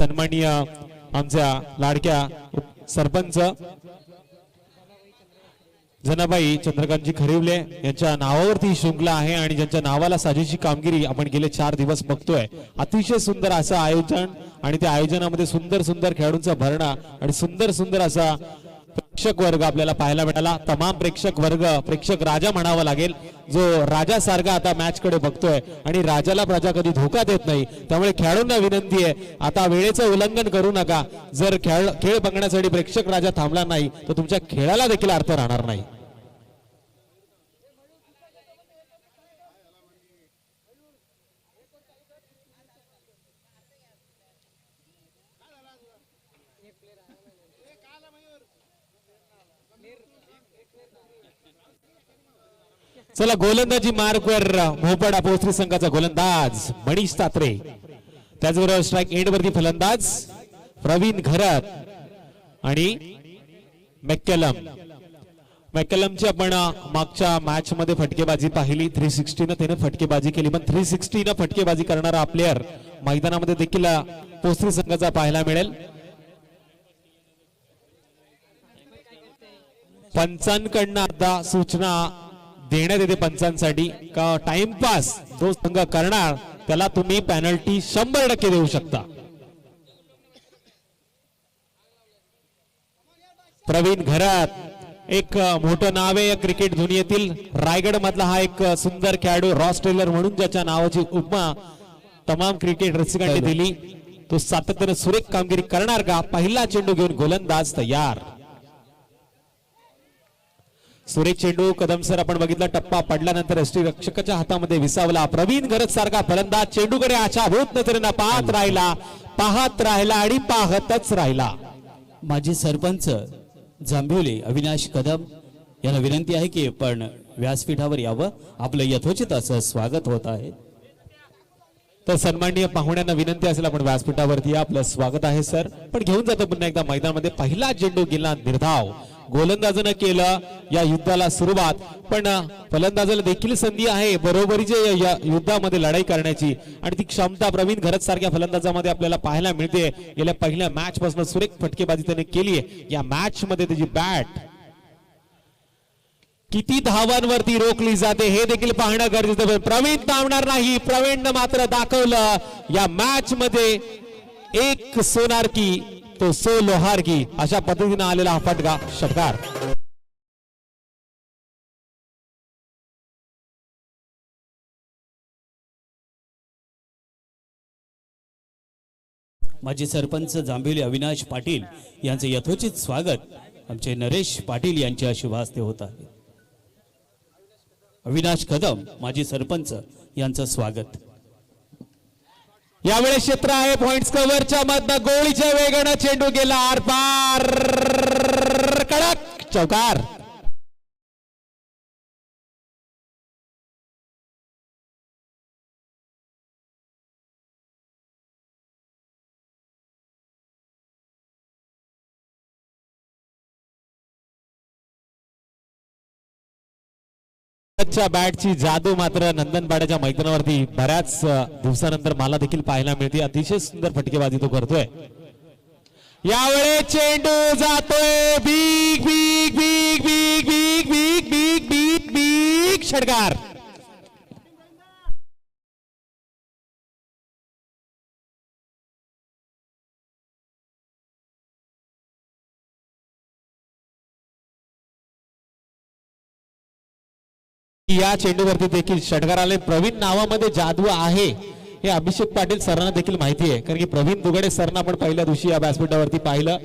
सन्माननीय आमच्या लाडक्या सरपंच जनाबाई चंद्रकांतजी खरिवले यांच्या नावावरती ही शृंखला आहे आणि ज्यांच्या नावाला साजेशी कामगिरी आपण गेले 4 दिवस बघतोय। अतिशय सुंदर असं आयोजन आणि त्या आयोजनामध्ये सुंदर सुंदर खेळाडूंचा भरणा आणि सुंदर सुंदर असा प्रेक्षक वर्ग आपल्याला पाहायला मिळाला। तमाम प्रेक्षक वर्ग प्रेक्षक राजा म्हणावा लागेल, जो राजा सारखा आता मॅच कडे बघतोय आणि राजाला प्रजा कधी धोका देत नाही। त्यामुळे खेळाडूंना विनंती आहे, आता वेळेचं उल्लंघन करू नका। जर खेळ बघण्यासाठी प्रेक्षक राजा थांबला नाही तर तुमच्या खेळाला देखील अर्थ राहणार नाही। चला गोलंदाजी मार्कवर भोपाळ पोस्त्री संघाचा गोलंदाज मनीष तात्रे, त्याचबरोबर स्ट्राइक एंड वरती फलंदाज प्रवीण घरत आणि मॅकलमची आपण मागच्या मॅच मध्ये फटकेबाजी पाहिली। 360 ने त्याने फटकेबाजी केली, पण 360 ने फटकेबाजी करणारा प्लेयर मैदानामध्ये देखील पोस्त्री संघाचा पाहायला मिळेल। पंचांकडनं आता सूचना देण्यात येते पंचांसाठी का टाइमपास जो संघ करणार त्याला तुम्ही पेनल्टी 100% देऊ शकता। प्रवीण घरात एक मोठं नाव आहे क्रिकेट दुनियेतील, रायगड मधला हा एक सुंदर खेळाडू रॉस टेलर म्हणून ज्याच्या नावाची उपमा तमाम क्रिकेट रसिकांनी दिली। तो सातत्याने सुरेख कामगिरी करणार का? पहिला चेंडू घेऊन गोलंदाज तयार। सुरेख चेंडू कदम सर आपण बघितला, टप्पा पडल्यानंतर एसटी रक्षकाच्या हातामध्ये विसावला। प्रवीण घरत सारखा फलंदाज चेंडूकडे आशाभूत नजरेनं पाहत राहिला आणि पाहतच राहिला। माजी सरपंच जांभिवली अविनाश कदम यांना विनंती आहे की आपण व्यासपीठावर यावं, आपलं यथोचित असं स्वागत होत आहे। तर सन्माननीय पाहुण्यांना विनंती असेल आपण व्यासपीठावरती या, आपलं स्वागत आहे सर। पण घेऊन जातो पुन्हा एकदा मैदानामध्ये पहिला चेंडू गेला निर्धाव, गोलंदाजानं केलं या युद्धाला सुरुवात, पण फलंदाजाला देखील संधी आहे बरोबरीच्या या युद्धामध्ये लढाई करण्याची आणि ती क्षमता प्रवीण घरत सारख्या फलंदाजामध्ये आपल्याला पाहायला मिळते। गेल्या पहिल्या मॅच पासून सुरेख फटकेबाजी त्याने केली आहे। या मॅच मध्ये त्याची बॅट किती धावांवरती रोखली जाते हे देखील पाहणं गरजेचं। प्रवीण थांबणार नाही, प्रवीणनं मात्र दाखवलं या मॅच मध्ये एक सोनार की तो सो लोहार की, अशा पद्धतीने आलेला हा फटका षटकार। माजी सरपंच जांभिवली अविनाश पाटील यांचे यथोचित स्वागत आमचे नरेश पाटील यांच्या शुभ हस्ते होत आहे। अविनाश कदम माजी सरपंच यांचं स्वागत। यावेळेस क्षेत्र आहे पॉइंट्स कव्हरच्या मधनं, गोळीच्या वेगानं चेंडू गेला आरपार, कडक चौकार। बॅटची जादू मात्र नंदनबाड्याच्या मैदानावरती बऱ्याच दिवसानंतर मला देखील पाहायला मिळते। अतिशय सुंदर फटकेबाजी तो करतोय। यावेळेस चेंडू जातोय big big big big big big big big big षटकार। या चेंडूवरती देखील षटकार आले। प्रवीण नावामध्ये जादू आहे हे अभिषेक पाटील सरांना देखील माहिती आहे, कारण की प्रवीण दुगडे सरांना आपण पहिल्या दिवशी या व्यासपीठावरती पाहिलं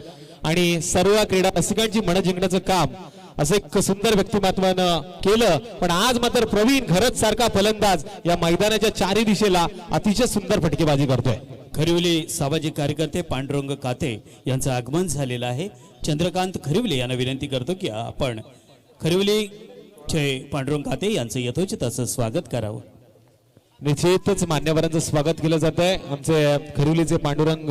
आणि सर्व क्रीडा रसिकांची मन जिंकण्याचं काम असं एक सुंदर व्यक्तिमत्वानं केलं। पण आज मात्र प्रवीण घरत सारखा फलंदाज या मैदानाच्या चारी दिशेला अतिशय सुंदर फटकेबाजी करतोय। खरिवली सामाजिक कार्यकर्ते पांडुरंग काते यांचं आगमन झालेलं आहे। चंद्रकांत खरिवले यांना विनंती करतो की आपण खरिवली पांडुरंग काते यांचं यथोचित असं स्वागत करावं। निश्चितच मान्यवरांचं स्वागत केलं जात आहे। आमचे खरिवलीचे पांडुरंग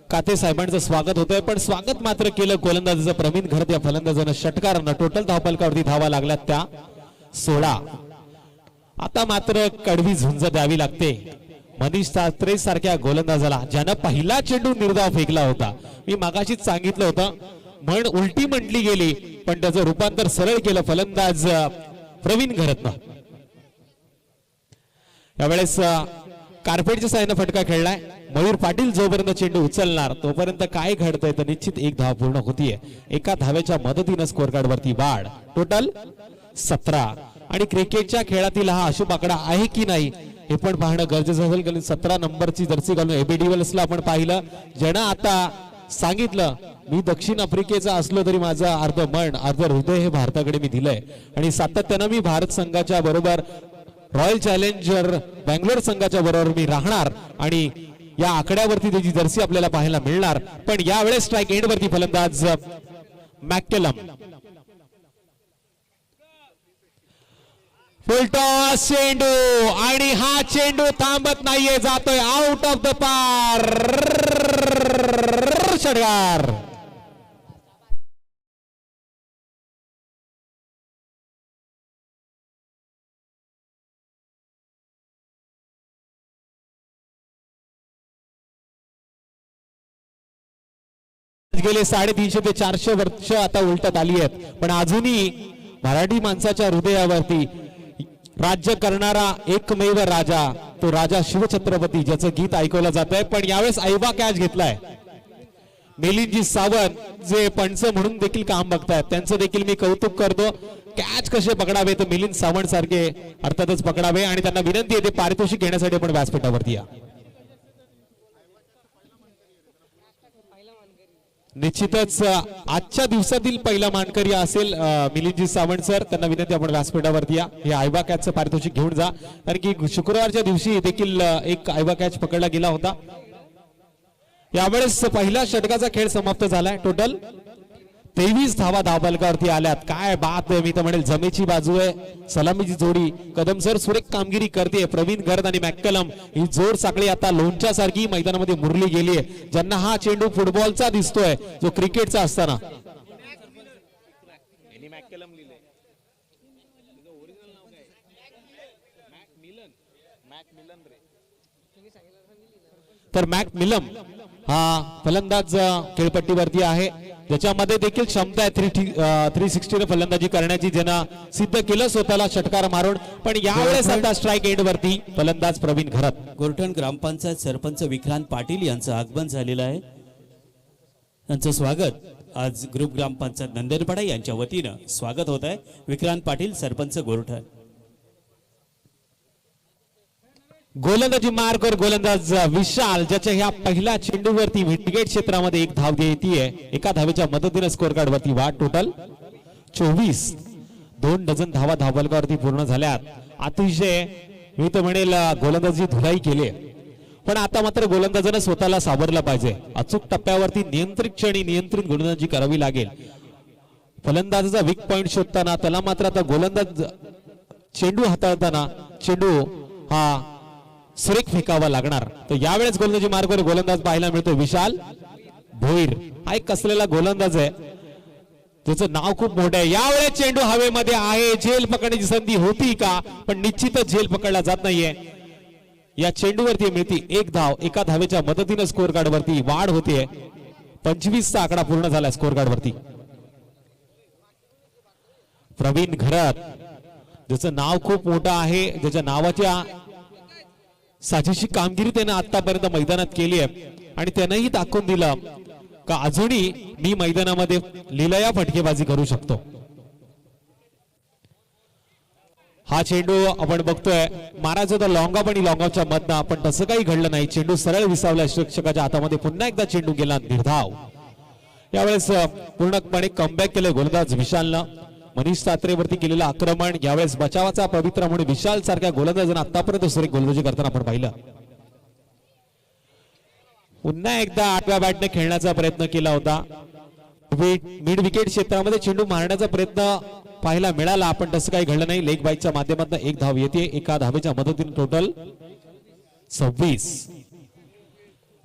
काते साहेबांचं स्वागत होतंय, पण स्वागत मात्र केलं गोलंदाजाचं प्रवीण घरत या फलंदाजानं षटकारानं। टोटल धावफलकावरती धावा लागल्यात त्या 16। आता मात्र कडवी झुंज द्यावी लागते। मनीष सात्रे सारख्या गोलंदाजाला ज्यानं पहिला चेंडू निर्धाव फेकला होता. मी मागाशीच सांगितलं होतं म्हण उलटी म्हटली गेली पण त्याचं रूपांतर सरळ केलं फलंदाज प्रवीण घरत्न. यावेळेस कार्पेटच्या साहाय्याने फटका खेळलाय. मयूर पाटील जोपर्यंत चेंडू उचलणार तोपर्यंत काय घडतंय तर निश्चित एक धाव पूर्ण होतीये. एका धावेच्या मदतीनं स्कोर कार्ड वरती वाढ. टोटल 17. आणि क्रिकेटच्या खेळातील हा अशुभ आकडा आहे की नाही हे पण पाहणं गरजेचं असेल. कारण 17 नंबरची जर्सी घालून एबी डिव्हिलियर्सला आपण पाहिलं ज्यानं आता सांगितलं मी दक्षिण आफ्रिकेचा असलो तरी माझं अर्ध मन अर्ध हृदय हे भारताकडे मी दिलंय आणि सातत्यानं मी भारत संघाच्या बरोबर रॉयल चॅलेंजर बँगलोर संघाच्या बरोबर मी राहणार आणि या आकड्यावरती त्याची जर्सी आपल्याला पाहायला मिळणार. पण यावेळेस स्ट्राइक एंड वरती फलंदाज मॅककेलम. फुलटॉस चेंडू आणि हा चेंडू थांबत नाहीये जातोय आउट ऑफ द पार. षटकार. गेले 350 ते 400 वर्ष आता उलटत आली आहेत पण अजूनही मराठी माणसाच्या हृदयावरती राज्य करणारा एकमेव राजा तो राजा शिवछत्रपती ज्याचं गीत ऐकवलं जात आहे. पण यावेळेस आयबा कॅच घेतलाय. मिलिंदजी सावंत जे पंच म्हणून देखील काम बघतायत त्यांचं देखील मी कौतुक करतो. कॅच कसे पकडावे तर मिलिंद सावंत सारखे अर्थातच पकडावे आणि त्यांना विनंती आहे ते पारितोषिक घेण्यासाठी आपण व्यासपीठावरती या. निश्चितच आजच्या दिवसातील पहिला मानकरी असेल मिलिंदजी सावंत सर. त्यांना विनंती आपण व्यासपीठावरती या. हे आयबा कॅचचं पारितोषिक घेऊन जा कारण की शुक्रवारच्या दिवशी देखील एक आयबा कॅच पकडला गेला होता. यावेळेस पहिला षटकाचा खेळ समाप्त झालाय. टोटल 23 धावा धावफलकावरती आल्यात. काय बात आहे मी तर म्हणेल जमेची बाजू आहे. सलामीची जोडी कदम सर सुरेख कामगिरी करते. प्रवीण गर्द आणि मॅककलम ही जोड साखळी आता लोणच्या सारखी मैदानामध्ये मुरली गेली आहे. ज्यांना हा चेंडू फुटबॉलचा दिसतोय जो क्रिकेटचा असताना तर मॅकमिलम हा फलंदाज खेळपट्टीवरती आहे ज्याच्यामध्ये देखील क्षमता आहे 360 फलंदाजी करण्याची ज्यांना सिद्ध केलं स्वतःला षटकार मारून. पण यावेळेस आता स्ट्राइक एंड वरती फलंदाज प्रवीण घरत. गोरठण ग्रामपंचायत सरपंच विक्रांत पाटील यांचं आगमन झालेलं आहे. त्यांचं स्वागत आज ग्रुप ग्रामपंचायत नंदनपाडा यांच्या वतीनं स्वागत होत आहे. विक्रांत पाटील सरपंच गोरठण. गोलंदाजी मार्कवर गोलंदाज विशाल ज्याच्या ह्या पहिल्या चेंडूवरती विकेट क्षेत्रामध्ये एक धाव देतीये. एका धावेच्या मदतीने स्कोर कार्ड वरती वाढ. टोटल 24. 2 डझन धावा धावफलकावरती पूर्ण झाल्यात. अतिशय मी तर म्हणेल गोलंदाजी धुलाई केली पण आता मात्र गोलंदाजानं स्वतःला सावरलं पाहिजे. अचूक टप्प्यावरती नियंत्रित क्षणी नियंत्रित गोलंदाजी करावी लागेल. फलंदाजाचा वीक पॉइंट शोधताना त्याला मात्र आता गोलंदाज चेंडू हाताळताना चेंडू हा सुरेख फेकावा लागणार. तर यावेळेस गोलंदाजी मार्गावर गोलंदाज पाहायला मिळतो विशाल भोईर. हा एक कसलेला गोलंदाज आहे त्याचं नाव खूप मोठं आहे. यावेळेस चेंडू हवेमध्ये आहे. झेल पकडण्याची संधी होती का पण निश्चितच झेल पकडला जात नाहीये. या चेंडूवरती मिळती एक धाव. एका धावेच्या मदतीने स्कोर कार्ड वरती वाढ होते. 25 चा आकडा पूर्ण झाला स्कोर कार्ड वरती. प्रवीण घरत ज्याचं नाव खूप मोठं आहे ज्याच्या नावाच्या साजेशी कामगिरी त्यानं आतापर्यंत मैदानात केली आहे आणि त्यानंही दाखवून दिलं का अजूनही मी मैदानामध्ये लीलया फटकेबाजी करू शकतो. हा चेंडू आपण बघतोय मारायचा होता लॉंगा पण लॉंगाच्या मधनं पण तसं काही घडलं नाही. चेंडू सरळ विसावला शिक्षकाच्या हातामध्ये. पुन्हा एकदा चेंडू गेला निर्धाव. यावेळेस पूर्णपणे कमबॅक केलं गोलंदाज विशालनं. मनीष सात्रेवरती केलेलं आक्रमण यावेळेस बचावाचा पवित्रा म्हणून विशाल सारख्या गोलंदाजांना आतापर्यंत सुरेख गोलंदाजी करताना आपण पाहिलं. पुन्हा एकदा 8व्या बॅटने खेळण्याचा प्रयत्न केला होता. मिड विकेट क्षेत्रामध्ये चेंडू मारण्याचा प्रयत्न पाहायला मिळाला पण तसं काही घडलं नाही. लेग बाईकच्या माध्यमातून एक धाव येते. एका धावेच्या मदतीने टोटल 26.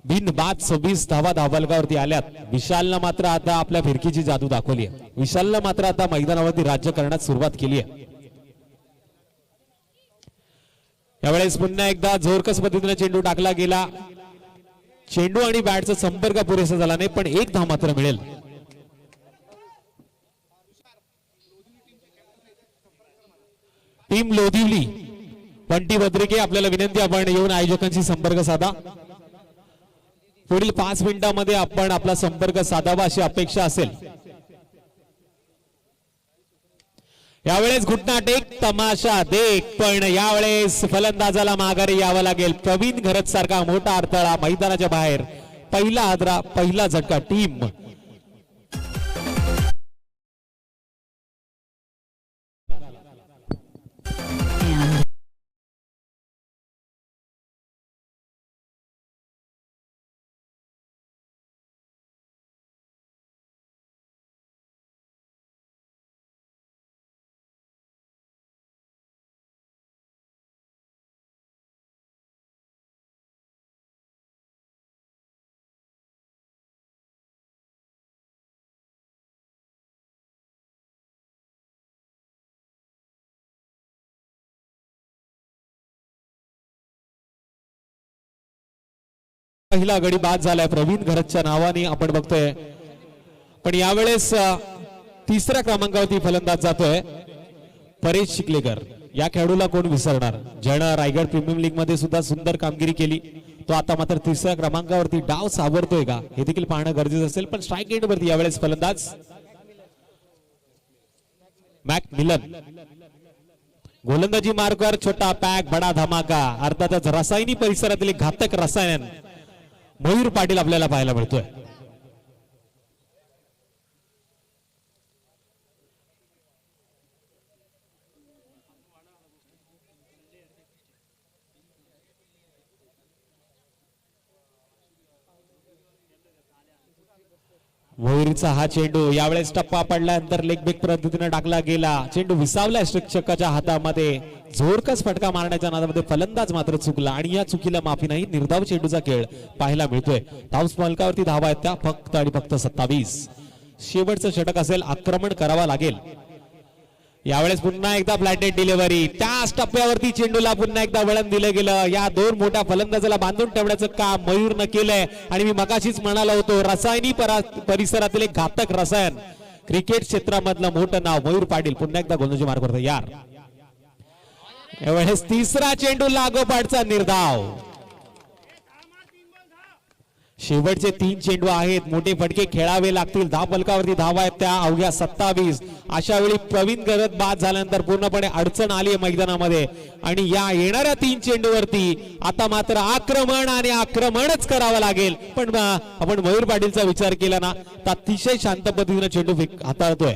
बिनबाद 26 धावा धावफलकावरती आल्यात. विशालनं मात्र आता आपल्या फिरकीची जादू दाखवली आहे. विशालनं मात्र आता मैदानावरती राज्य करण्यास सुरुवात केली आहे. यावेळेस पुन्हा एकदा जोरकस पद्धतीने चेंडू टाकला गेला. चेंडू आणि बॅटचा संपर्क पुरेसा झाला नाही, पण एक धाव मात्र मिळेल. टीम लोधिवली पंटी भद्रिके, आपल्याला विनंती आपण येऊन आयोजकांशी संपर्क साधा. पुढील 5 मिनिटांमध्ये आपण आपला संपर्क साधावा अशी अपेक्षा असेल. यावेळेस घुटना टेक तमाशा देख, पण यावेळेस फलंदाजाला माघारी यावं लागेल. प्रवीण घरत सारखा मोठा अडथळा मैदानाच्या बाहेर. पहिला आदरा, पहिला झटका टीम पहिला गडी बाद झालाय प्रवीण घरतच्या नावाने आपण बघतोय. पण यावेळेस तिसऱ्या क्रमांकावरती फलंदाज जातोय परेश चिखलेकर. या खेळाडूला कोण विसरणार, ज्यानं रायगड प्रीमियम लीग मध्ये सुद्धा सुंदर कामगिरी केली. तो आता मात्र तिसऱ्या क्रमांकावरती डाव सावरतोय का हे देखील पाहणं गरजेचं असेल. पण स्ट्राईक रेट वरती यावेळेस फलंदाज मॅक मिलन. गोलंदाजी मार्गावर छोटा पॅक बडा धमाका, अर्थातच रासायनिक परिसरातील एक घातक रसायन मयूर पाटील आपल्याला पाहायला मिळतोय. मयुरीचा हा चेंडू यावेळेस टप्पा पडल्यानंतर लेग ब्रेक पद्धतीने टाकला गेला. चेंडू विसावला शिक्षकाच्या हातामध्ये. जोरकस फटका मारण्याच्या नादामध्ये फलंदाज मात्र चुकला आणि या चुकीला माफी नाही. निर्धाव चेंडूचा खेळ पाहायला मिळतोय. धाव फलकावरती धावा आहेत त्या फक्त आणि फक्त 27. शेवटचं षटक असेल, आक्रमण करावा लागेल. यावेळेस पुन्हा एकदा फ्लॅटेड डिलिव्हरी. त्याच टप्प्यावरती चेंडूला पुन्हा एकदा वळण दिलं गेलं. या दोन मोठ्या फलंदाजाला बांधून ठेवण्याचं काम मयूरनं केलंय. आणि मी मगाशीच म्हणालो होतो, रासायनिक परिसरातील एक घातक रसायन, क्रिकेट क्षेत्रामधलं मोठं नाव मयूर पाटील पुन्हा एकदा गोलंदाजी मार्ग करतो यार. यावेळेस तिसरा चेंडू लागोपाठचा निर्धाव. शेवटचे 3 चेंडू आहेत, मोठे फटके खेळावे लागतील. धाव फलकावरती धावा आहेत त्या अवघ्या 27. अशा वेळी प्रवीण घरत बाद झाल्यानंतर पूर्णपणे अडचण आली आहे मैदानामध्ये. आणि या येणाऱ्या 3 चेंडूवरती आता मात्र आक्रमण आणि आक्रमणच करावं लागेल. पण आपण मयूर पाटीलचा विचार केला ना तर अतिशय शांत पद्धतीने चेंडू हाताळतोय.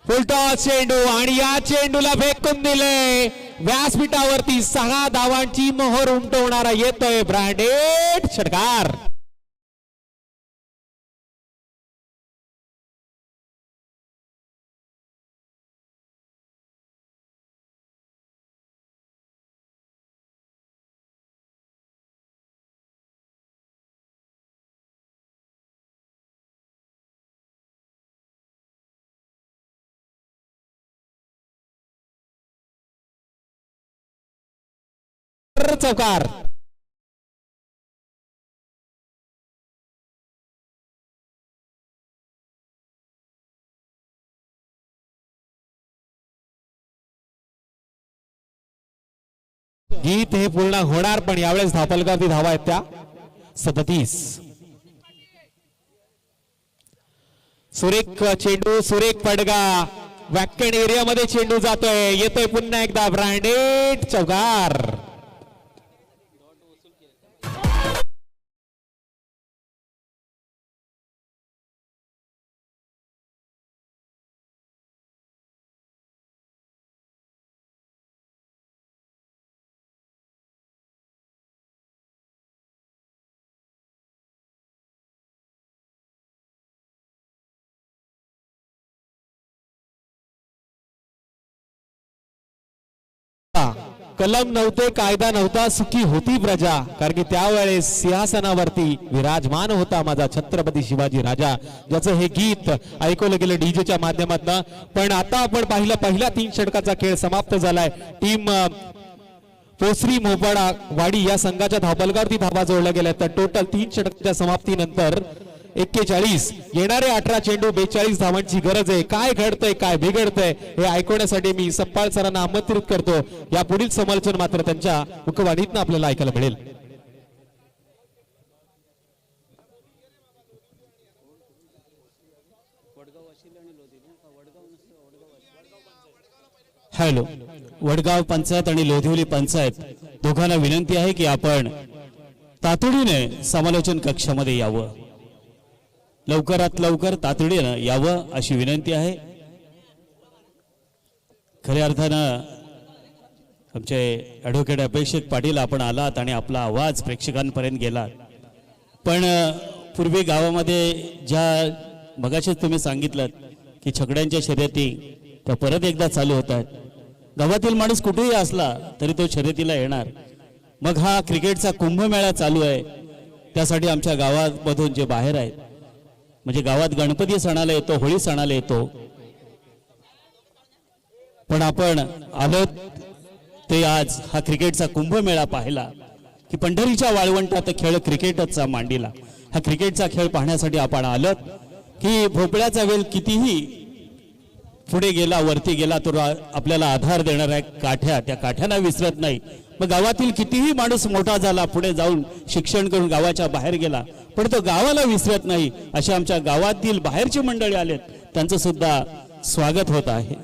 फुलटॉस चेंडू आणि या चेंडूला फेकून दिले. व्यासपीठावरती 6 धावांची मोहर उमटवणारा येतोय ब्रँडेड षटकार. चौकार. गीत हे पूर्ण होणार, पण यावेळेस धावफलकावरती धावा आहेत त्या 37. सुरेख चेंडू, सुरेख पडगा, वॅकेंट एरियामध्ये चेंडू जातोय. येतोय पुन्हा एकदा ब्रँडेड चौकार. कलम नव्हते, कायदा नव्हता, सुखी होती प्रजा. कारण की त्यावेळेस सिंहासनावरती विराजमान होता माझा छत्रपती शिवाजी राजा, ज्याचं हे गीत ऐकवलं गेलं डीजेच्या माध्यमातून. पण आता आपण पाहिलं, पहिल्या 3 षटकाचा खेळ समाप्त झालाय. टीम पोसरी मोपाडा वाडी या संघाच्या धावबलगावरती धावा जोडल्या गेल्या. तर टोटल 3 षटकाच्या समाप्तीनंतर 41 येणारे 18 चेंडू 42 धावांची गरज आहे. काय घडतंय, काय बिघडतंय हे ऐकवण्यासाठी मी सप्पाळ सरांना आमंत्रित करतो. या पुढील समालोचन मात्र त्यांच्या मुखवाणीतून आपल्याला ऐकायला मिळेल. हॅलो, वडगाव पंचायत आणि लोधिवली पंचायत दोघांना विनंती आहे की आपण तातडीने समालोचन कक्षामध्ये यावं. लवकरात लवकर तातडीनं यावं अशी विनंती आहे. खऱ्या अर्थानं आमचे ॲडव्होकेट अपेक्षित पाटील आपण आलात आणि आपला आवाज प्रेक्षकांपर्यंत गेला. पण पूर्वी गावामध्ये ज्या मगाशीच तुम्ही सांगितलं की छकड्यांच्या शर्यती त्या परत एकदा चालू होत आहेत. गावातील माणूस कुठेही असला तरी तो शर्यतीला येणार. मग हा क्रिकेटचा कुंभमेळा चालू आहे. त्यासाठी आमच्या गावामधून जे बाहेर आहेत, म्हणजे गावात गणपती सणाला येतो, होळी सणाला येतो, पण आपण आलो ते आज हा क्रिकेटचा कुंभमेळा पाहिला की पंढरीच्या वाळवंटात खेळ क्रिकेटचा मांडीला. हा क्रिकेटचा खेळ पाहण्यासाठी आपण आलो की भोपळ्याचा वेल कितीही पुढे गेला, वरती गेला, तो आपल्याला आधार देणाऱ्या काठ्या, त्या काठ्यांना विसरत नाही. मग गावातील कितीही माणूस मोठा झाला, पुढे जाऊन शिक्षण करून गावाच्या बाहेर गेला, पण तो गावाला विसरत नाही. अशा आमच्या गावातील बाहेरची मंडळी आलेत, त्यांचं सुद्धा स्वागत होत आहे.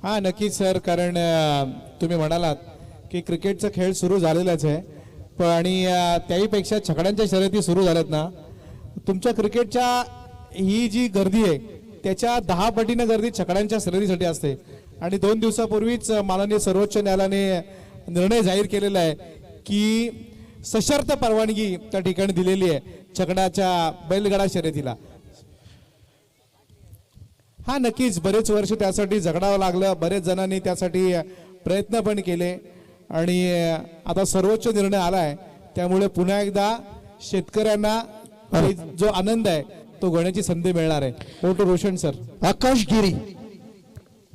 हा नक्कीच सर, कारण तुम्ही म्हणालात की क्रिकेटचा खेळ सुरू झालेलाच आहे, पण आणि त्याहीपेक्षा छकड्यांच्या शर्यती सुरू झाल्यात ना. तुमच्या क्रिकेटच्या ही जी गर्दी आहे त्याच्या 10 पटीनं गर्दी छकड्यांच्या शर्यतीसाठी असते. आणि 2 दिवसापूर्वीच माननीय सर्वोच्च न्यायालयाने निर्णय जाहीर केलेला आहे की सशर्त परवानगी त्या ठिकाणी दिलेली आहे छकड्याच्या बैलगाडा शर्यतीला. हा नक्कीच बरेच वर्ष त्यासाठी झगडावं लागलं, बरेच जणांनी त्यासाठी प्रयत्न पण केले आणि आता सर्वोच्च निर्णय आलाय. त्यामुळे पुन्हा एकदा शेतकऱ्यांना जो आनंद आहे तो घेण्याची संधी मिळणार आहे. Photo Roshan sir. आकाश गिरी,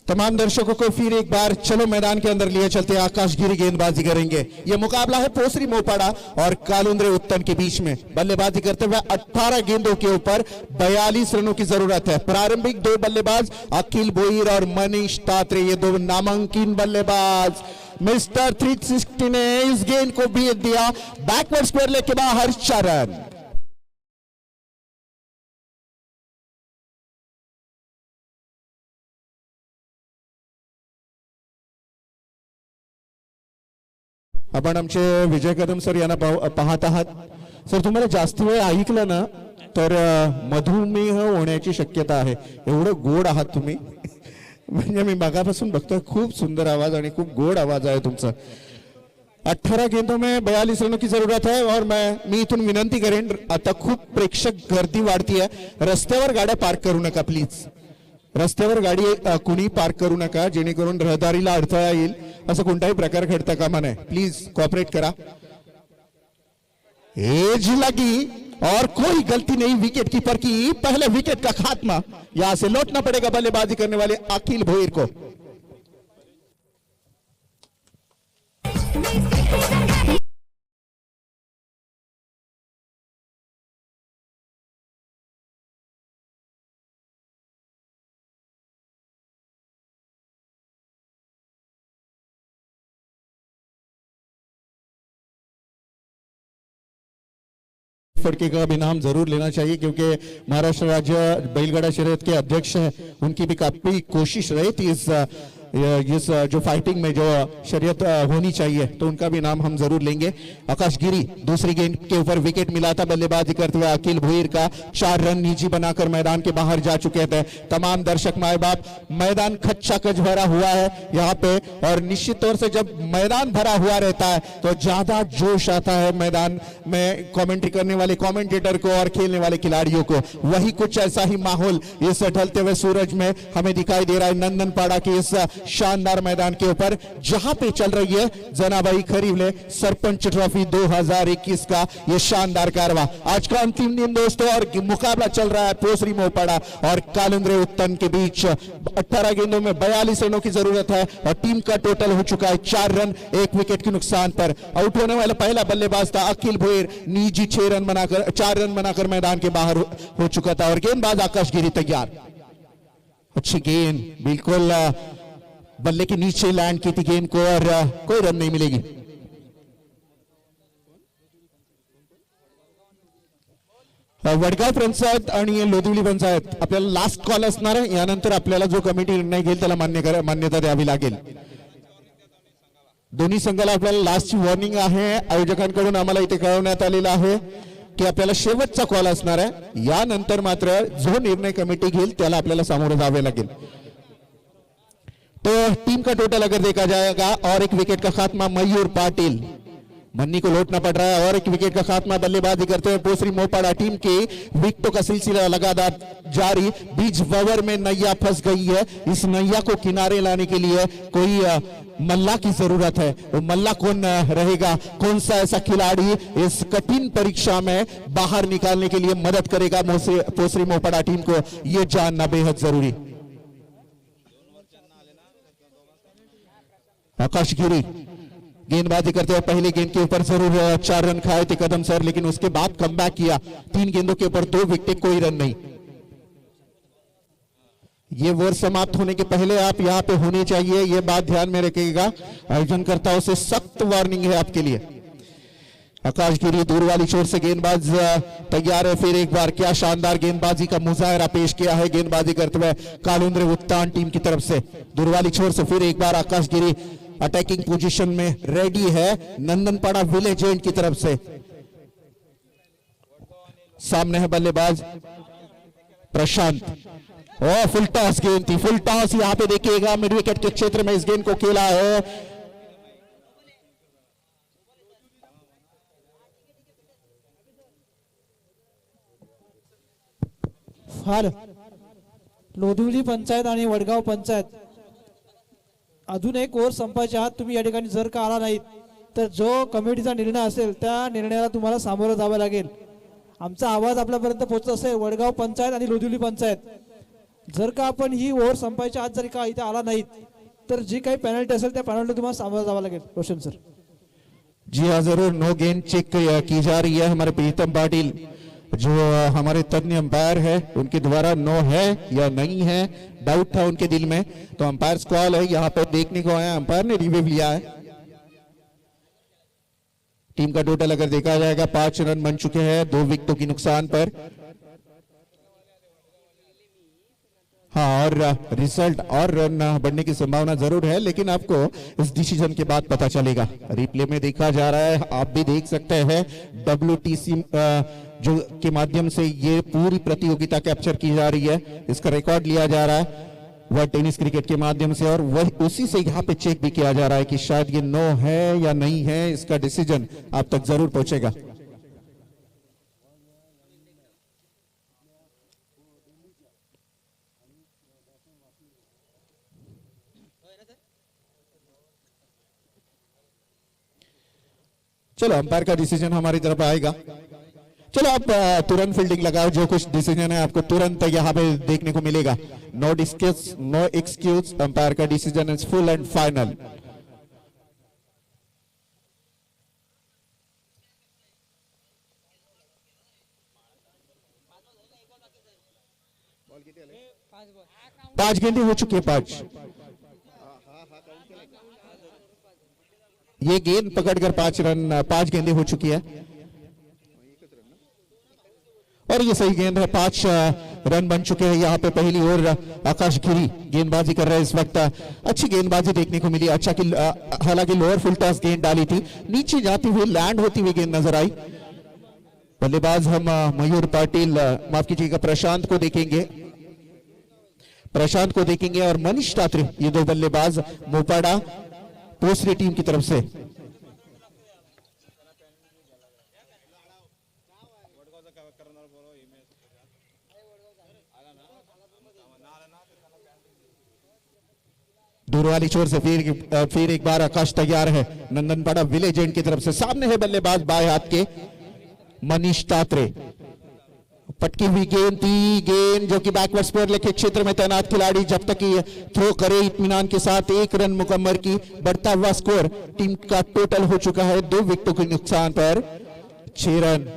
तमाम दर्शकों को फिर एक बार चलो मैदान के अंदर लिए चलते हैं. आकाश गिरी गेंदबाजी करेंगे. ये मुकाबला है पोसरी मोपाड़ा और कालुंद्रे उत्तन के बीच में. बल्लेबाजी करते हुए 18 गेंदों के ऊपर 42 रनों की जरूरत है. प्रारंभिक 2 बल्लेबाज अखिल भोईर और मनीष तात्रे, ये 2 नामांकित बल्लेबाज. मिस्टर 360 ने इस गेंद को भेज दिया बैकवर्ड स्क्वायर लेके बाहर. 4 रन. आपण आमचे विजय कदम सर यांना पाहत आहात. सर, तुम्हाला जास्त वेळ ऐकलं ना तर मधुमेह होण्याची शक्यता आहे. एवढं गोड आहात तुम्ही. म्हणजे मी मागापासून बघतोय, खूप सुंदर आवाज आणि खूप गोड आवाज आहे तुमचा. 18 गेंदों में 42 रनों की जरूरत है. और मी इथून विनंती करेन, आता खूप प्रेक्षक गर्दी वाढती आहे, रस्त्यावर गाड्या पार्क करू नका प्लीज. रस्त्यावर गाडी कुणी पार्क करू नका, जेणेकरून रहदारीला अडथळा येईल. असं कोणताही प्रकार घडता कामा नये. प्लीज कोऑपरेट करा. एज लगी और कोई गलती नहीं विकेट कीपर की. पहले विकेट का खात्मा. यहां से लौटना पड़ेगा बल्लेबाजी करने वाले अखिल भोईर को. फटके का भी नाम जरूर लेना चाहिए, क्योंकि महाराष्ट्र राज्य बैलगाड़ा शर्यत के अध्यक्ष हैं, उनकी भी काफी कोशिश रही थी इस जो फाइटिंग में जो शर्यत होनी चाहिए, तो उनका भी नाम हम जरूर लेंगे. आकाश गिरी दूसरी गेंद के ऊपर विकेट मिला था. बल्लेबाजी करते हुए अखिल भोईर का 4 रन निजी बनाकर मैदान के बाहर जा चुके थे. तमाम दर्शक माए बाप, मैदान खच्चा कच भरा हुआ है यहाँ पे. और निश्चित तौर से जब मैदान भरा हुआ रहता है तो ज्यादा जोश आता है मैदान में कमेंट्री करने वाले कमेंटेटर को और खेलने वाले खिलाड़ियों को. वही कुछ ऐसा ही माहौल इस ढलते हुए सूरज में हमें दिखाई दे रहा है. नंदनपाड़ा की इस शानदार मैदान के ऊपर जहां पे चल रही है जनाबाई खरीवले सरपंच ट्रॉफी 2021 का ये शानदार कारवा। आज का अंतिम दिन दोस्तों और मुकाबला चल रहा है पोसरी मोपाड़ा और कालुंद्रे उत्तन के बीच। 18 गेंदों में 42 रनों की जरूरत है और टीम का टोटल हो चुका है 4 रन 1 विकेट के नुकसान पर। आउट होने वाला पहला बल्लेबाज था अखिल भोयर, निजी 4 रन बनाकर मैदान के बाहर हो चुका था और गेंदबाज आकाश गिरी तैयार। अच्छी गेंद बिल्कुल बल्ले के नीचे लैंड की थी गेंद को और कोई रन नहीं मिलेगी। वडगाव पंचायत आणि लोधिवली पंचायत आपल्याला लास्ट कॉल असणार आहे। यानंतर आपल्याला जो कमिटी निर्णय घेईल त्याला मान्यता द्यावी लागेल। दोन्ही संघाला आपल्याला लास्टची वॉर्निंग आहे आयोजकांकडून आम्हाला इथे कळवण्यात आलेलं आहे की आपल्याला शेवटचा कॉल असणार आहे। यानंतर मात्र जो निर्णय कमिटी घेईल त्याला आपल्याला सामोरं जावे लागेल। तो टीम का टोटल अगर देखा जाएगा और एक विकेट का खात्मा मयूर पाटिल, मन्नी को लौटना पड़ रहा है और एक विकेट का खात्मा बल्लेबाजी करते हुए पोसरी मोपाड़ा टीम के विकेटों का सिलसिला लगातार जारी। बीच ओवर में नैया फंस गई है। इस नैया को किनारे लाने के लिए कोई मल्ला की जरूरत है। वो मल्ला कौन रहेगा, कौन सा ऐसा खिलाड़ी इस कठिन परीक्षा में बाहर निकालने के लिए मदद करेगा पोसरी मोपाड़ा टीम को, यह जानना बेहद जरूरी। आकाश गिरी गेंदबाजी करते हुए पहली गेंद के ऊपर जरूर 4 रन खाए थे कदम सर, लेकिन उसके बाद कमबैक किया। 3 गेंदों के ऊपर 2 विकेट, कोई रन नहीं। ये ओवर समाप्त होने के पहले आप यहां पे होने चाहिए, ये बात ध्यान में रखिएगा। आयोजनकर्ताओं से सख्त वार्निंग है आपके लिए। आकाश गिरी दूर वाली छोर से गेंदबाज तैयार है। फिर एक बार क्या शानदार गेंदबाजी का मुजाहरा पेश किया है गेंदबाजी करते हुए कालुंद्रे उत्तान टीम की तरफ से। दूर वाली छोर से फिर एक बार आकाश गिरी अटैकिंग पोजीशन में रेडी है नंदनपाड़ा विलेज एंड की तरफ से। सामने है बल्लेबाज प्रशांत। फुल टॉस गेंद थी, फुल टॉस यहां पे देखिएगा मिड विकेट के क्षेत्र में इस गेंद को खेला है। फार लोधिवली पंचायत आणि वडगाव पंचायत अजून एक ओव्हर संपायच्या आत तुम्ही या ठिकाणी जर का आला नाहीत तर जो कमिटीचा निर्णय असेल त्या निर्णयाला तुम्हाला सामोरं जावं लागेल। आमचा आवाज आपल्यापर्यंत पोहोचत असेल वडगाव पंचायत आणि लोधिवली पंचायत, जर का आपण ही ओव्हर संपायच्या आत जर का इथे आला नाहीत तर जी काही पेनल्टी असेल त्या पेनल्टी तुम्हाला सामोरं जावं लागेल। रोशन सर। जी हाँ जरूर, नो गेंद चेक की जा रही है। हमारे प्रीतम पाटिल जो हमारे तज्ञ अंपायर है उनके द्वारा नो है या नहीं है, डाउट था उनके दिल में, तो अंपायर कॉल है यहाँ पे देखने को आया। अंपायर ने रिव्यू लिया है। टीम का टोटल अगर देखा जाएगा 5 रन बन चुके हैं 2 विकेटों की नुकसान पर। हाँ, और रिजल्ट और रन बढ़ने की संभावना जरूर है, लेकिन आपको इस डिसीजन के बाद पता चलेगा। रिप्ले में देखा जा रहा है, आप भी देख सकते हैं। WTC जो के माध्यम से ये पूरी प्रतियोगिता कैप्चर की जा रही है, इसका रिकॉर्ड लिया जा रहा है वर्ल्ड टेनिस क्रिकेट के माध्यम से, और वही उसी से यहाँ पे चेक भी किया जा रहा है कि शायद ये नो है या नहीं है। इसका डिसीजन आप तक जरूर पहुंचेगा। चलो अंपायर का डिसीजन हमारी तरफ आएगा। चलो आप तुरंत फील्डिंग लगाओ, जो कुछ डिसीजन है आपको तुरंत यहाँ पे देखने को मिलेगा। No discuss, no excuse, umpire का decision is full and final. पांच गेंदें हो चुकी है, 5। ये गेंद पकड़कर 5 गेंदें हो चुकी है और ये सही गेंद है। 5 रन बन चुके हैं यहाँ पे। पहली ओर आकाश गिरी गेंदबाजी कर रहे हैं इस वक्त। अच्छी गेंदबाजी देखने को मिली। अच्छा कि हालांकि लोअर फुल टॉस गेंद डाली थी, नीचे जाती हुई लैंड होती हुई गेंद नजर आई। बल्लेबाज हम मयूर पाटिल, माफ कीजिएगा प्रशांत को देखेंगे और मनीष तात्री, ये 2 बल्लेबाज मोपाड़ा पोसरी टीम की तरफ से। दूर वाली छोर से फिर एक बार आकाश तैयार है। नंदनपाड़ा विलेज एंड की तरफ से सामने है बल्लेबाज बाएं हाथ के मनीष तात्रे। पटकी हुई गेंद थी, गेंद जो कि बैकवर्ड स्क्वायर लेके क्षेत्र में तैनात खिलाड़ी जब तक ये थ्रो करे इत्मीनान के साथ 1 रन मुकम्मल की बढ़ता हुआ स्कोर टीम का टोटल हो चुका है 2 विकेटों के नुकसान पर 6 रन।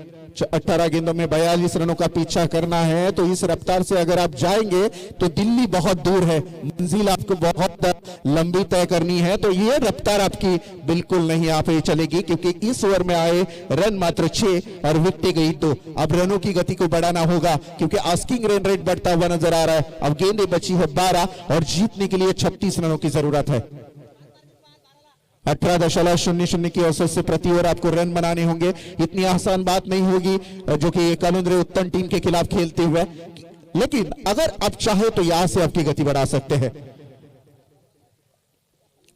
18 गेंदों में 42 रनों का पीछा करना है तो इस रफ्तार से अगर आप जाएंगे तो दिल्ली बहुत दूर है, मंजिल आपको बहुत लंबी तय करनी है। तो ये रफ्तार आपकी बिल्कुल नहीं आ पे चलेगी क्योंकि इस ओवर में आए रन मात्र 6 और विकेटें गई 2। अब रनों की गति को बढ़ाना होगा क्योंकि आस्किंग रन रेट बढ़ता हुआ नजर आ रहा है। अब गेंदें बची है 12 और जीतने के लिए 36 रनों की जरूरत है। 18.00 की औसत से प्रति ओवर आपको रन बनाने होंगे। इतनी आसान बात नहीं होगी जो कि कालुंद्रे उत्तम टीम के खिलाफ खेलते हुए, लेकिन अगर आप चाहे तो यहां से आपकी गति बढ़ा सकते हैं।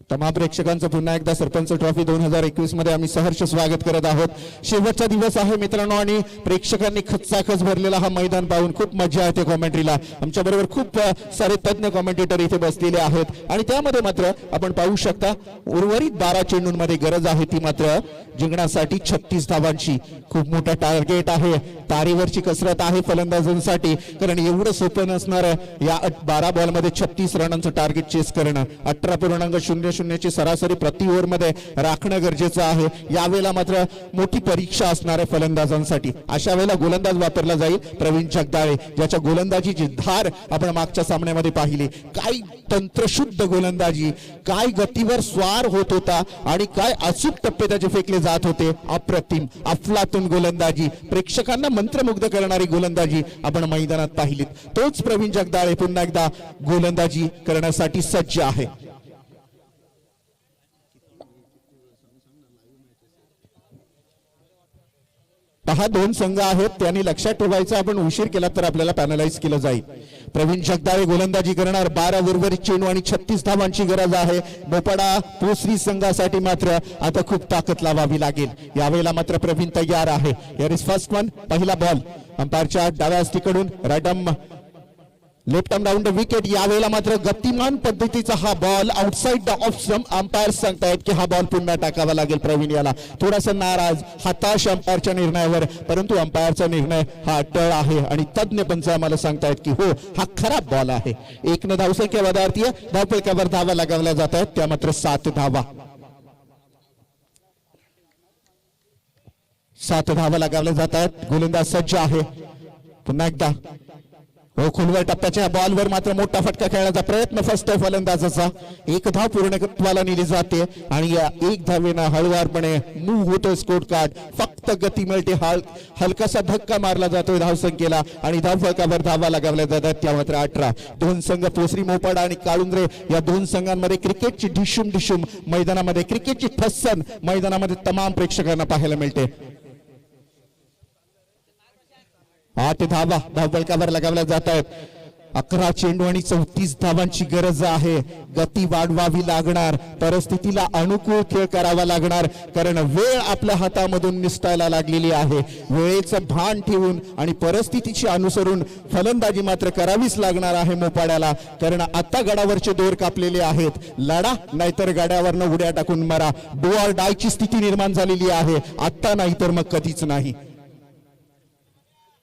तमाम प्रेक्षकांचं पुन्हा एकदा सरपंच ट्रॉफी 2021 मध्ये आम्ही सहर्ष स्वागत करत आहोत। शेवटचा दिवस आहे मित्रांनो आणि प्रेक्षकांनी खचाखच भरलेला हा मैदान पाहून खूप मजा येते कॉमेंट्रीला। आमच्या बरोबर खूप सारे तज्ञ कॉमेंटेटर इथे बसलेले आहेत आणि त्यामध्ये मात्र आपण पाहू शकता उर्वरित 12 चेंडूंमध्ये गरज आहे ती मात्र जिंकण्यासाठी 36 धावांची। खूप मोठा टार्गेट आहे, तारेवरची कसरत आहे फलंदाजांसाठी कारण एवढं सोपं नसणार या 12 बॉलमध्ये 36 रनांचं टार्गेट चेस करणं। 18.00 ची सरासरी प्रति ओव्हर मध्ये राखणं गरजेचं आहे। यावेळेला मात्र मोठी परीक्षा असणार आहे फलंदाजांसाठी। अशा वेळेला गोलंदाज वापरला जाईल प्रवीण जगदाळे, ज्याच्या गोलंदाजीची धार आपण मागच्या सामन्यामध्ये पाहिली। काय तंत्रशुद्ध गोलंदाजी, काय गतीवर स्वार होत होता आणि काय अचूक टप्पे त्याचे फेकले जात होते। अप्रतिम अफलातून गोलंदाजी, प्रेक्षकांना मंत्रमुग्ध करणारी गोलंदाजी आपण मैदानात पाहिली। तोच प्रवीण जगदाळे पुन्हा एकदा गोलंदाजी करण्यासाठी सज्ज आहे। पहा 2 संघ आहेत, त्यांनी लक्षात ठेवायचं आपण उशीर केला तर आपल्याला पॅनलाइज केलं जाईल। प्रवीण जगदाळे गोलंदाजी करणार, 12 उर्वरित चेंडू आणि 36 धावांची गरज आहे। मोपाडा पोसरी संघासाठी मात्र आता खूप ताकद लावावी लागेल। यावेळेला मात्र प्रवीण तयार आहे। हिअर इज फर्स्ट वन, पहिला बॉल अंपायरच्या डाव्या हस्तीकडून right arm left arm down the wicket. यावेळेला मात्र गतिमान पद्धतीचा हा ball outside the off stump. Umpire सांगतायत की हा बॉल पुन्हा टाकावा लागेल प्रवीण याला। थोडासा नाराज हताश अंपायरच्या निर्णयावर, परंतु अंपायरचा निर्णय हा अटळ आहे आणि तज्ञ पंच आम्हाला सांगतायत की हो हा खराब बॉल आहे। 1 न धावसंख्या वधारतीय धावफलकावर धावा लगावल्या जात आहेत, त्या मात्र 7 धावा। 7 धावा लगावल्या जात आहेत। गोलंदाज सज्ज आहे। पुन्हा एकदा हो खोलवर टप्प्याच्या बॉलवर मात्र मोठा फटका खेळण्याचा प्रयत्न फर्स्ट फलंदाजाचा। 1 धाव पूर्णत्वाला नेली जाते आणि या 1 धावेनं हळुवारपणे मूव्ह होतो स्कोर कार्ड। फक्त गती मिळते, हलकासा धक्का मारला जातोय धावसंख्येला आणि धावफलकावर धावा लगावल्या जातात, त्या मात्र 18। 2 संघ पोसरी मोपाडा आणि काळुंद्रे या 2 संघांमध्ये क्रिकेटची ढिशूम मैदानामध्ये क्रिकेटची ठस्सन मैदानामध्ये तमाम प्रेक्षकांना पाहायला मिळते। 8 धावा धावफलकावर लगावल्या जात आहेत। 11 चेंडू आणि 34 धावांची गरज आहे। गती वाढवावी लागणार, परिस्थितीला अनुकूल खेळ करावा लागणार कारण वेळ आपल्या हातामधून निसटायला लागलेली आहे। वेळेचं भान ठेवून आणि परिस्थितीची अनुसरून फलंदाजी मात्र करावीच लागणार आहे मोपाड्याला कारण आता गडावरचे दोर कापलेले आहेत। लढा नाहीतर गाड्यावरनं उड्या टाकून मरा, डू ऑर डायची स्थिती निर्माण झालेली आहे। आता नाहीतर मग कधीच नाही।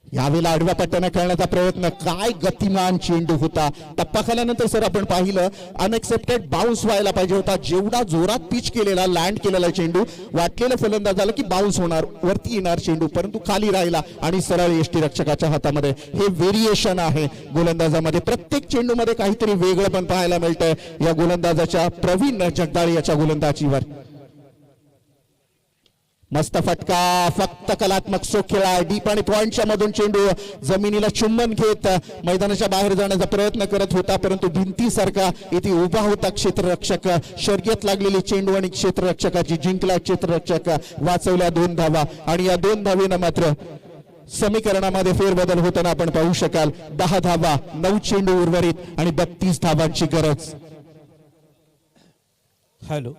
यावेळेला आडव्या पट्ट्याने खेळण्याचा प्रयत्न, काय गतिमान चेंडू होता। टप्पा खाल्यानंतर सर आपण पाहिलं अनएक्सेप्टेड बाउन्स व्हायला पाहिजे होता। जेवढा जोरात पिच केलेला लँड केलेला चेंडू वाटलेलं फलंदाजाला की बाउन्स होणार, वरती येणार चेंडू, परंतु खाली राहिला आणि सरळ यष्टीरक्षकाच्या हातामध्ये। हे व्हेरिएशन आहे गोलंदाजामध्ये, प्रत्येक चेंडूमध्ये काहीतरी वेगळं पण पाहायला मिळतंय या गोलंदाजाच्या प्रवीण जगदाळे याच्या गोलंदाजीवर। मस्त फटका, फक्त कलात्मक सो खेळा डीप आणि पॉइंटच्या मधून चेंडू जमिनीला चुंबन घेत मैदानाच्या बाहेर जाण्याचा प्रयत्न करत होता, परंतु भिंतीसारखा इथे उभा होता क्षेत्ररक्षक। शर्यत लागलेली चेंडू आणि क्षेत्ररक्षकाची जिंकला क्षेत्ररक्षक, वाचवल्या 2 धावा आणि या 2 धावेनं मात्र समीकरणामध्ये फेरबदल होताना आपण पाहू शकाल। 10 धावा 9 चेंडू उर्वरित आणि 32 धावांची गरज। हॅलो,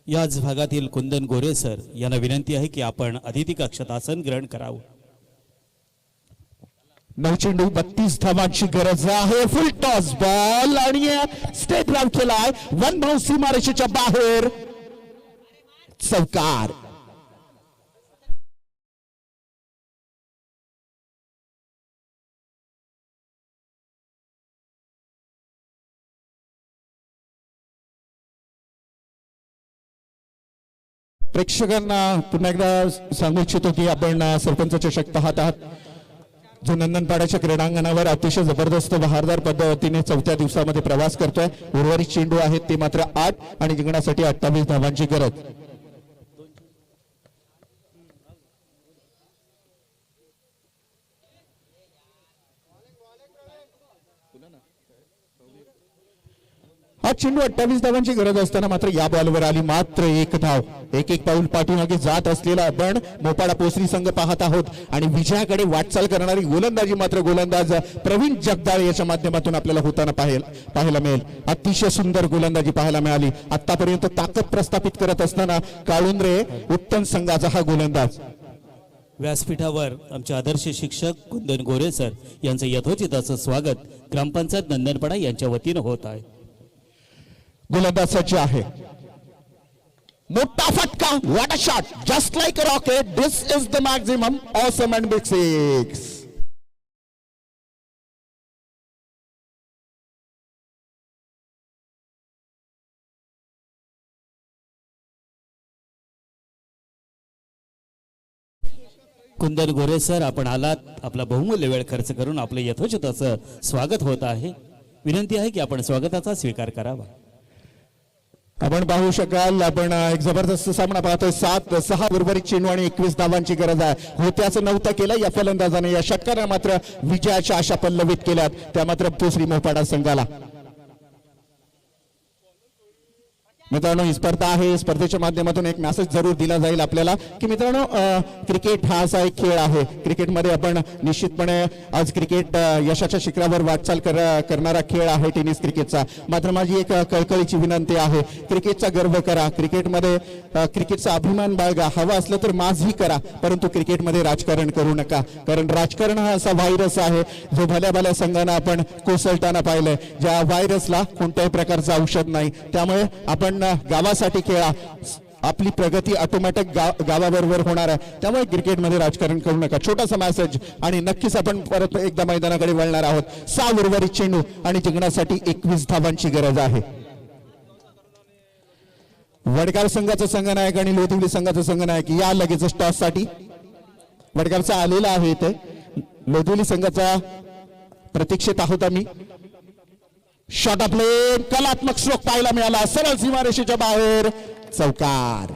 याच भागातील कुंदन गोरे सर यांना विनंती आहे की आपण अतिथी कक्षात आसन ग्रहण करावं। 9 चेंडू 32 धावांची गरज आहे. फुल टॉस बॉल आणि स्टेट ड्राइव्ह केलाय. 1 धाव सीमारेषेच्या बाहेर. चौकार. प्रेक्षकांना पुन्हा एकदा सांगू इच्छितो की आपण सरपंच चषक पाहत आहात, जो नंदनपाड्याच्या क्रीडांगणावर अतिशय जबरदस्त बहारदार पद्धतीने 4थ्या दिवसामध्ये प्रवास करतोय. उर्वरित चेंडू आहेत ते मात्र 8 आणि जिंकण्यासाठी 28 धावांची गरज. हा चेंडू 28 धावांची गरज असताना मात्र या बॉलवर आली मात्र 1 धाव. एक पाऊल पाठीमागे जात असलेला आपण मोपाडा पोसरी संघ पाहत आहोत आणि विजयाकडे वाटचाल करणारी गोलंदाजी मात्र गोलंदाज प्रवीण जगदाळे याच्या माध्यमातून आपल्याला होताना पाहायला मिळेल. अतिशय सुंदर गोलंदाजी पाहायला मिळाली. आतापर्यंत ताकद प्रस्थापित करत असताना काळुंद्रे उत्तम संघाचा हा गोलंदाज. व्यासपीठावर आमचे आदर्श शिक्षक कुंदन गोरे सर यांचं यथोचित असं स्वागत ग्रामपंचायत नंदनपाडा यांच्या वतीनं होत आहे. गोलंदाज सज्ज आहे. मोठा फटका. What a shot. Just like a rocket. This is the maximum awesome and big six. Kundan Gore sir आपण आलात, आपला बहुमूल्य वेळ खर्च करून आपलं यथोचित असं स्वागत होत आहे. विनंती आहे की आपण स्वागताचा स्वीकार करावा. आपण पाहू शकाल आपण एक जबरदस्त सामना पाहतोय. 6 उर्वरित चेंडू आणि 21 धावांची गरज आहे. होत्याचं नव्हतं केलं या फलंदाजाने. या षटकाराने मात्र विजयाच्या आशा पल्लवित केल्यात, त्या मात्र पोसरी मोपाडा संघाला. मित्रांनो ही स्पर्धा आहे. स्पर्धेच्या माध्यमातून एक मेसेज जरूर दिला जाईल आपल्याला की मित्रांनो क्रिकेट हा असा एक खेळ आहे. क्रिकेटमध्ये आपण निश्चितपणे आज क्रिकेट यशाच्या शिखरावर वाटचाल करणारा खेळ आहे टेनिस क्रिकेटचा. मात्र माझी एक कळकळीची विनंती आहे, क्रिकेटचा गर्व करा, क्रिकेटमध्ये क्रिकेटचा अभिमान बाळगा. हवा असलं तर माझही करा, परंतु क्रिकेटमध्ये राजकारण करू नका. कारण राजकारण हा असा व्हायरस आहे जो भल्या भल्या संघांना आपण कोसळताना पाहिलंय. ज्या व्हायरसला कोणत्याही प्रकारचं औषध नाही. त्यामुळे आपण गावासाठी खेळा. आपली प्रगती ऑटोमॅटिक गावाबरोबर होणार आहे. त्यामुळे क्रिकेटमध्ये राजकारण करू नका. छोटासा मेसेज आणि नक्कीच आपण परत एकदा मैदानाकडे वळणार आहोत. 6 उर्वरित चेंडू आणि जिंकण्यासाठी 21 धावांची गरज आहे. वडगाव संघाचा संघनायक आणि लोधिवली संघाचा संघनायक या लगेच टॉस साठी. वडगावचा आलेला आहे इथे. लोधिवली संघाचा प्रतीक्षेत आहोत आम्ही. Shot of play. कलात्मक स्ट्रोक पाहायला मिळाला. सरळ सीमारेषेच्या बाहेर. चौकार.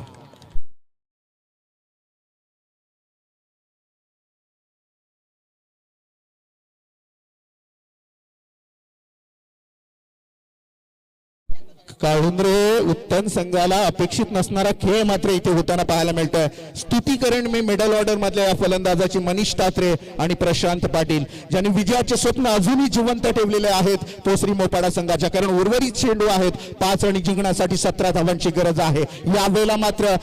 काळुंद्रे उत्तम संघाला अपेक्षित नसणारा खेळ मात्र इथे होताना पाहायला मिळतोय. स्तुतीकरण मी मिडल ऑर्डर मधल्या या फलंदाजाची मनीष तात्रे आणि प्रशांत पाटील ज्यांनी विजयाचे स्वप्न अजूनही जिवंत ठेवलेले आहेत पोसरी मोपाडा संघाच्या. कारण उर्वरित चेंडू आहेत 5 आणि जिंकण्यासाठी 17 धावांची गरज आहे. यावेळेला मात्र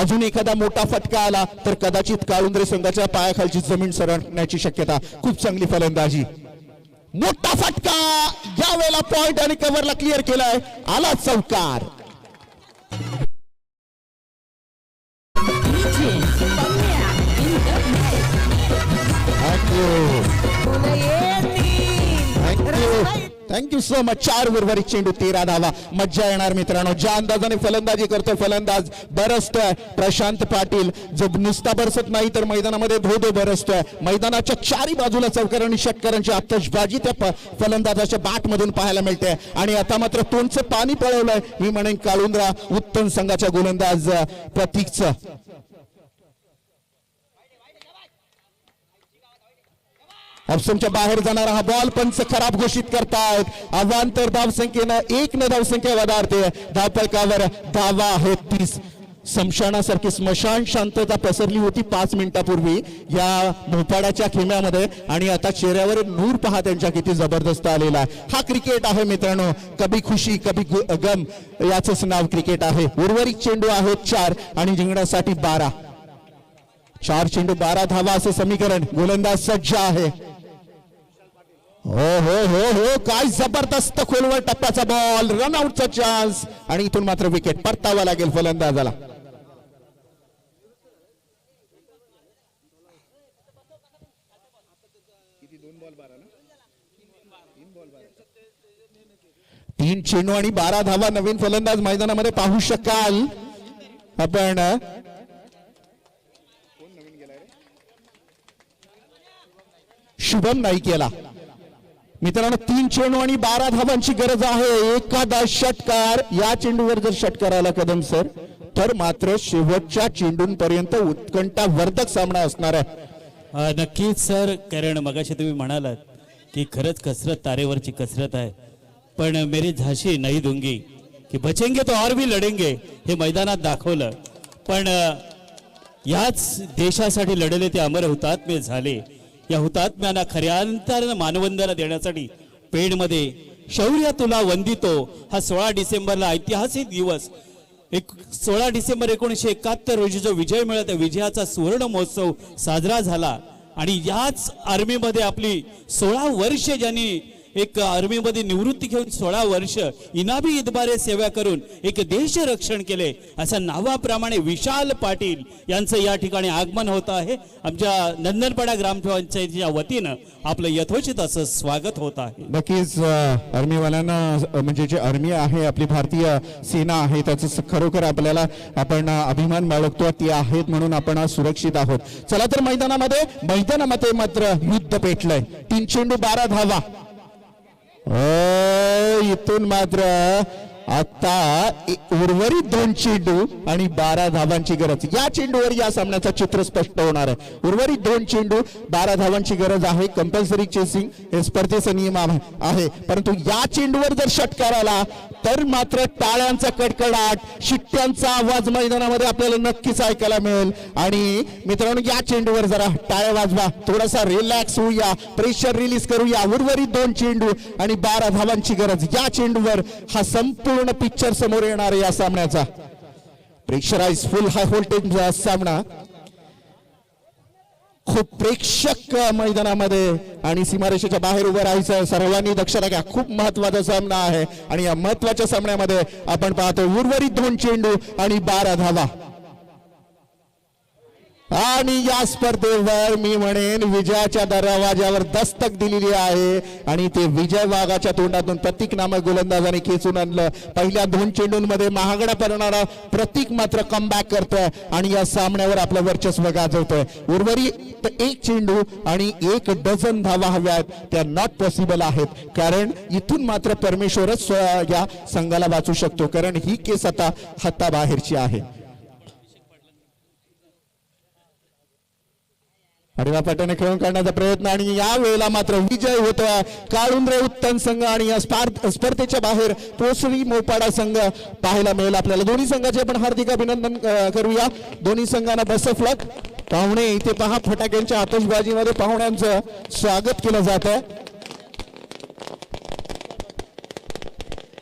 अजून एखादा मोठा फटका आला तर कदाचित काळुंद्रे संघाच्या पायाखालची जमीन सरकण्याची शक्यता. खूप चांगली फलंदाजी. मोठा फटका. यावेळेला पॉइंट आणि कव्हरला क्लिअर केलाय. आला चौकार. Thank you so much. 4 उर्वरित चेंडू 13 धावा. मज्जा येणार मित्रांनो. ज्या अंदाजाने फलंदाजी करतो फलंदाज बरसतोय प्रशांत पाटील, जो नुसता बरसत नाही तर मैदानामध्ये धो बरसतोय. मैदानाच्या चारी बाजूला चौकार आणि षटकारांची आतषबाजी त्या फलंदाजाच्या बॅट मधून पाहायला मिळते. आणि आता मात्र तोंडचं पाणी पळवलंय मी म्हणेन काळुंद्रा उत्तम संघाच्या गोलंदाज प्रतीकचं. ऑप्शनच्या बाहेर जाणारा हा बॉल पंच खराब घोषित करतायत. अवांतर धावसंख्येनं 1 न धावसंख्या वधारते. धावफलकावर धावा आहेत 30. स्मशानासारखी स्मशान शांतता पसरली होती 5 मिनिटापूर्वी या मोपाड्याच्या खेम्यामध्ये. आणि आता चेहऱ्यावर नूर पहा त्यांच्या किती जबरदस्त आलेला आहे. हा क्रिकेट आहे मित्रांनो. कभी खुशी कभी गम याचंच नाव क्रिकेट आहे. उर्वरित चेंडू आहेत 4 आणि जिंकण्यासाठी 12. 4 चेंडू 12 धावा असं समीकरण. गोलंदाज सज्ज आहे. हो हो हो हो काय जबरदस्त खोलवर टप्प्याचा बॉल, रनआउटचा चान्स आणि इथून मात्र विकेट परतावा लागेल फलंदाजाला. तीन चेंडू आणि 12 धावा नवीन फलंदाज मैदानामध्ये पाहू शकाल आपण. शुभम नाईक याला मित्रांनो 3 चेंडू आणि 12 धावांची गरज आहे. एखादा षटकार, या चेंडूवर जर षटकार आला कदम सर तर मात्र शेवटच्या चेंडूंपर्यंत उत्कंठावर्धक सामना असणार आहे. नक्कीच सर, कारण मगाशी तुम्ही म्हणालात की खरंच कसरत तारेवरची कसरत आहे, पण मेरी झाशी नाही दूंगी की बचेंगे तो और भी लढेंगे हे मैदानात दाखवलं. पण याच देशासाठी लढले ते अमर हुतात्मे झाले. या हुतात्म्यांना खऱ्या अर्थानं मानवंदना देण्यासाठी पेणमध्ये शौर्य तुला वंदितो हा 16 डिसेंबरला ऐतिहासिक दिवस 16 डिसेंबर 1971 रोजी जो विजय मिळाला त्या विजयाचा सुवर्ण महोत्सव साजरा झाला. आणि याच आर्मीमध्ये आपली 16 वर्ष ज्यांनी एक आर्मीमध्ये निवृत्ती घेऊन 16 वर्ष इनामी इतबारे सेवा करून एक देश रक्षण केले अशा नावाप्रमाणे विशाल पाटील यांचं या ठिकाणी आगमन होत आहे. आमच्या नंदनपाडा ग्रामपंचायतीच्या वतीनं आपलं यथोचित असं स्वागत होत आहे. नक्कीच आर्मीवाल्यांना म्हणजे जे आर्मी आहे आपली भारतीय सेना आहे त्याचं खरोखर आपल्याला आपण अभिमान बाळगतो. ती आहेत म्हणून आपण आज सुरक्षित आहोत. चला तर मैदानामध्ये मात्र युद्ध पेटलंय. 3 चेंडू 12 धावा. इथून मात्र आता उर्वरित 2 चेंडू आणि 12 धावांची गरज. या चेंडूवर या सामन्याचं चित्र स्पष्ट होणार आहे. उर्वरित 2 चेंडू 12 धावांची गरज आहे. कंपल्सरी चेसिंग हे स्पर्धेचा नियम आहे, परंतु या चेंडूवर जर षटकार आला तर मात्र टाळ्यांचा कडकडाट, शिट्ट्यांचा आवाज मैदानामध्ये आपल्याला नक्कीच ऐकायला मिळेल. आणि मित्रांनो या चेंडूवर जरा टाळ्या वाजवा, थोडासा रिलॅक्स होऊया, प्रेशर रिलीज करूया. उर्वरित 2 चेंडू आणि 12 धावांची गरज. या चेंडूवर हा संपूर्ण पिक्चर समोर येणार आहे या सामन्याचा. प्रेशराइज फुल हाय व्होल्टेज सामना. खूप प्रेक्षक मैदानामध्ये आणि सीमारेषेच्या बाहेर उभं राहायचं. सर्वांनी दक्षता घ्या, खूप महत्वाचा सामना आहे. आणि या महत्वाच्या सामन्यामध्ये आपण पाहतो उर्वरित 2 चेंडू आणि 12 धावा. आणि या स्पर्धेवर मी म्हणेन विजयाच्या दरवाजावर दस्तक दिलेली आहे आणि ते विजय वाघाच्या तोंडातून प्रतीक नामक गोलंदाजाने खेचून आणलं. पहिल्या 2 चेंडूंमध्ये महागडा पडणारा प्रतीक मात्र कमबॅक करतोय आणि या सामन्यावर आपलं वर्चस्व गाजवतोय. उर्वरित 1 चेंडू आणि 1 डझन धावा हव्यात, त्या नॉट पॉसिबल आहेत. कारण इथून मात्र परमेश्वरच या संघाला वाचू शकतो, कारण ही केस आता हाताबाहेरची आहे. हरिवापाट्याने खेळून काढण्याचा प्रयत्न आणि या वेळेला मात्र विजय होतोय काळुंद्रे उत्तम संघ. आणि या स्पर्धेच्या बाहेर पोसरी मोपाडा संघ पाहायला मिळेल आपल्याला. दोन्ही संघाचे आपण हार्दिक अभिनंदन करूया. दोन्ही संघांना बेस्ट ऑफ लक. पाहुणे इथे पहा, फटाक्यांच्या आतषबाजीमध्ये पाहुण्यांचं स्वागत केलं जात आहे.